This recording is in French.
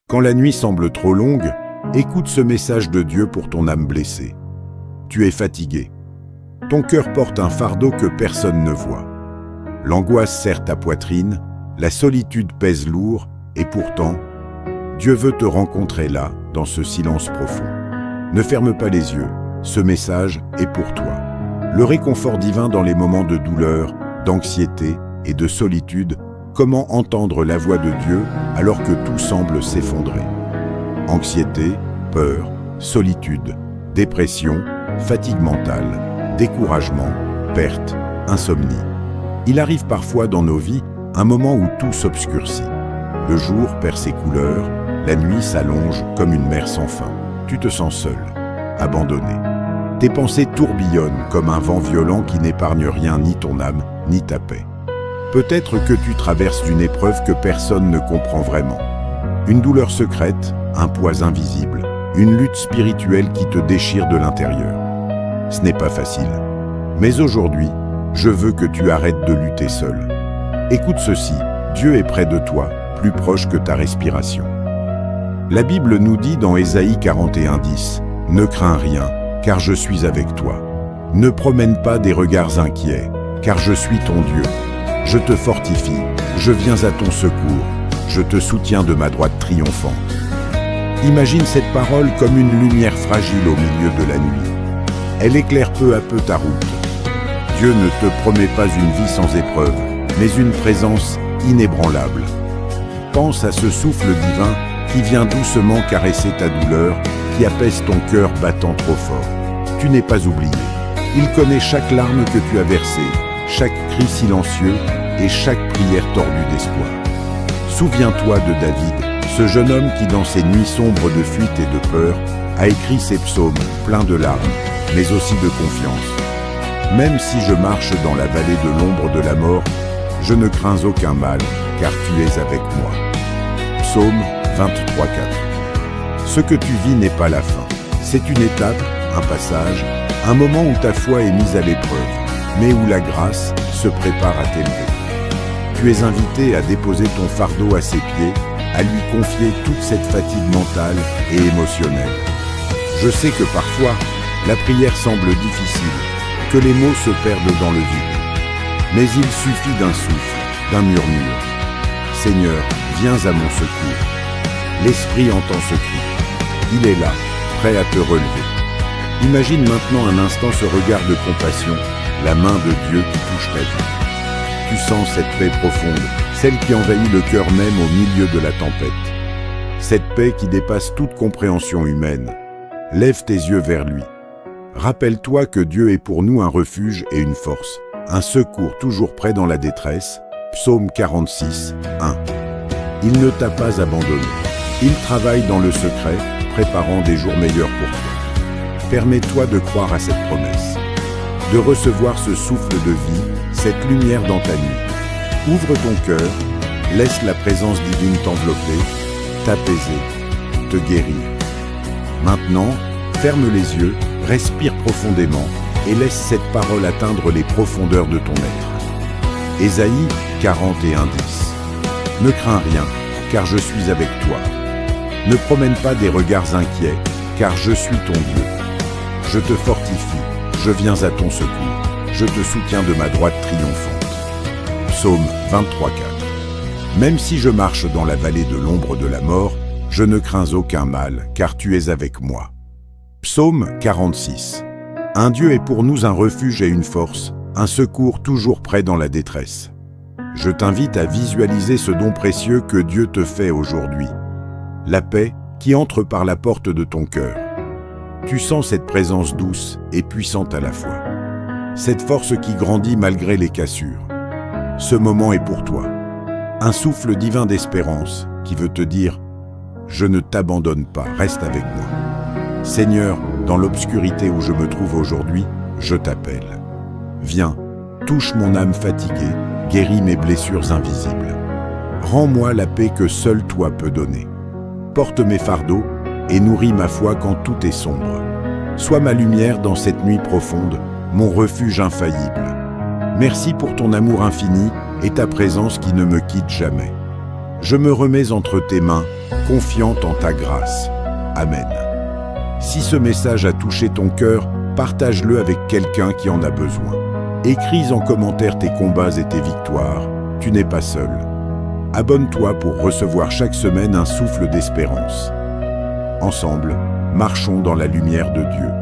Quand la nuit semble trop longue, écoute ce message de Dieu pour ton âme blessée. Tu es fatigué. Ton cœur porte un fardeau que personne ne voit. L'angoisse serre ta poitrine, la solitude pèse lourd, et pourtant, Dieu veut te rencontrer là, dans ce silence profond. Ne ferme pas les yeux, ce message est pour toi. Le réconfort divin dans les moments de douleur, d'anxiété et de solitude. Comment entendre la voix de Dieu alors que tout semble s'effondrer? Anxiété, peur, solitude, dépression, fatigue mentale, découragement, perte, insomnie. Il arrive parfois dans nos vies un moment où tout s'obscurcit. Le jour perd ses couleurs, la nuit s'allonge comme une mer sans fin. Tu te sens seul, abandonné. Tes pensées tourbillonnent comme un vent violent qui n'épargne rien, ni ton âme, ni ta paix. Peut-être que tu traverses une épreuve que personne ne comprend vraiment. Une douleur secrète, un poids invisible, une lutte spirituelle qui te déchire de l'intérieur. Ce n'est pas facile. Mais aujourd'hui, je veux que tu arrêtes de lutter seul. Écoute ceci, Dieu est près de toi, plus proche que ta respiration. La Bible nous dit dans Ésaïe 41:10, « Ne crains rien, car je suis avec toi. Ne promène pas des regards inquiets, car je suis ton Dieu. Je te fortifie, je viens à ton secours, je te soutiens de ma droite triomphante. » Imagine cette parole comme une lumière fragile au milieu de la nuit. Elle éclaire peu à peu ta route. Dieu ne te promet pas une vie sans épreuve, mais une présence inébranlable. Pense à ce souffle divin qui vient doucement caresser ta douleur, qui apaise ton cœur battant trop fort. Tu n'es pas oublié. Il connaît chaque larme que tu as versée, chaque cri silencieux et chaque prière tordue d'espoir. Souviens-toi de David, ce jeune homme qui, dans ses nuits sombres de fuite et de peur, a écrit ces psaumes pleins de larmes, mais aussi de confiance. Même si je marche dans la vallée de l'ombre de la mort, je ne crains aucun mal, car tu es avec moi. Psaume 23:4. Ce que tu vis n'est pas la fin. C'est une étape, un passage, un moment où ta foi est mise à l'épreuve, mais où la grâce se prépare à t'élever. Tu es invité à déposer ton fardeau à ses pieds, à lui confier toute cette fatigue mentale et émotionnelle. Je sais que parfois, la prière semble difficile, que les mots se perdent dans le vide. Mais il suffit d'un souffle, d'un murmure. Seigneur, viens à mon secours. L'Esprit entend ce cri. Il est là, prêt à te relever. Imagine maintenant un instant ce regard de compassion, la main de Dieu qui touche ta vie. Tu sens cette paix profonde, celle qui envahit le cœur même au milieu de la tempête. Cette paix qui dépasse toute compréhension humaine. Lève tes yeux vers lui. Rappelle-toi que Dieu est pour nous un refuge et une force, un secours toujours prêt dans la détresse. Psaume 46:1. Il ne t'a pas abandonné. Il travaille dans le secret, préparant des jours meilleurs pour toi. Permets-toi de croire à cette promesse, de recevoir ce souffle de vie, cette lumière dans ta nuit. Ouvre ton cœur, laisse la présence divine t'envelopper, t'apaiser, te guérir. Maintenant, ferme les yeux, respire profondément et laisse cette parole atteindre les profondeurs de ton être. Ésaïe 41:10. Ne crains rien, car je suis avec toi. Ne promène pas des regards inquiets, car je suis ton Dieu. Je te fortifie, je viens à ton secours, je te soutiens de ma droite triomphante. Psaume 23:4. Même si je marche dans la vallée de l'ombre de la mort, je ne crains aucun mal, car tu es avec moi. Psaume 46. Un Dieu est pour nous un refuge et une force, un secours toujours prêt dans la détresse. Je t'invite à visualiser ce don précieux que Dieu te fait aujourd'hui. La paix qui entre par la porte de ton cœur. Tu sens cette présence douce et puissante à la fois. Cette force qui grandit malgré les cassures. Ce moment est pour toi. Un souffle divin d'espérance qui veut te dire « Je ne t'abandonne pas, reste avec moi ». Seigneur, dans l'obscurité où je me trouve aujourd'hui, je t'appelle. Viens, touche mon âme fatiguée, guéris mes blessures invisibles. Rends-moi la paix que seul toi peux donner. Porte mes fardeaux et nourris ma foi quand tout est sombre. Sois ma lumière dans cette nuit profonde, mon refuge infaillible. Merci pour ton amour infini et ta présence qui ne me quitte jamais. Je me remets entre tes mains, confiante en ta grâce. Amen. Si ce message a touché ton cœur, partage-le avec quelqu'un qui en a besoin. Écris en commentaire tes combats et tes victoires. Tu n'es pas seul. Abonne-toi pour recevoir chaque semaine un souffle d'espérance. Ensemble, marchons dans la lumière de Dieu.